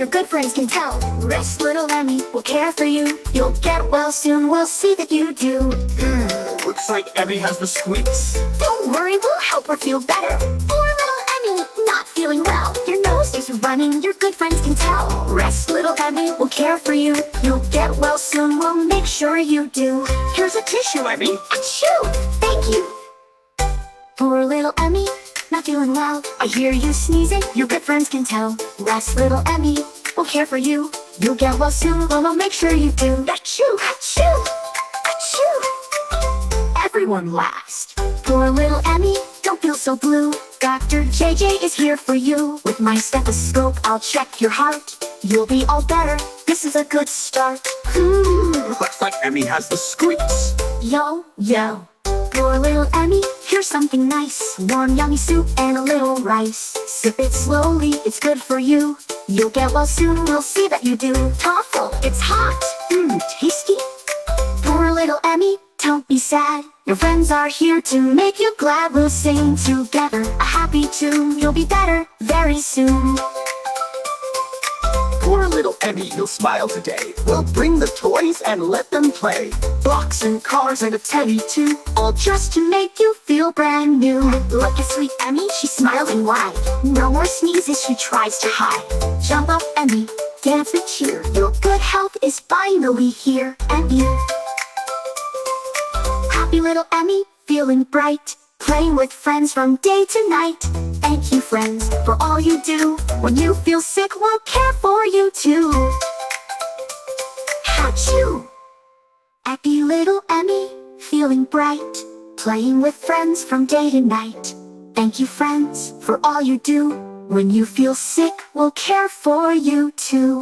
your good friends can tell. Rest, little Emmy, we'll care for you. You'll get well soon, we'll see that you do. Looks like Emmy has the squeaks. Don't worry, we'll help her feel better. Poor little Emmy, not feeling well. Your nose is running, your good friends can tell. Rest, little Emmy, we'll care for you. You'll get well soon, we'll make sure you do. Here's a tissue, Emmy. Achoo! Thank you. Poor little Emmy, not feeling well. I hear you sneezing, your good friends can tell. Rest, little Emmy, we'll care for you. You'll get well soon, we'll make sure you do. Achoo! Achoo! Achoo! Everyone laughs. Poor little Emmy, don't feel so blue. Dr. JJ is here for you. With my stethoscope, I'll check your heart. You'll be all better, this is a good start. Looks like Emmy has the squeaks. Yo, yo. Poor little Emmy, here's something nice. Warm yummy soup and a little rice. Sip it slowly, it's good for you. You'll get well soon, we'll see that you do. Toffle, it's hot. Tasty. Poor little Emmy, don't be sad. Your friends are here to make you glad. We'll sing together a happy tune. You'll be better very soon. Poor little Emmy, you'll smile today. We'll bring the toys and let them play. Blocks and cars and a teddy too, all just to make you feel brand new. Look at sweet Emmy, she's smiling wide. No more sneezes she tries to hide. Jump up, Emmy, dance and cheer. Your good health is finally here. Emmy. Happy little Emmy, feeling bright. Playing with friends from day to night. Thank you, friends, for all you do. When you feel sick, we'll care for you too. Achoo! Happy little Emmy, feeling bright. Playing with friends from day to night. Thank you, friends, for all you do. When you feel sick, we'll care for you too.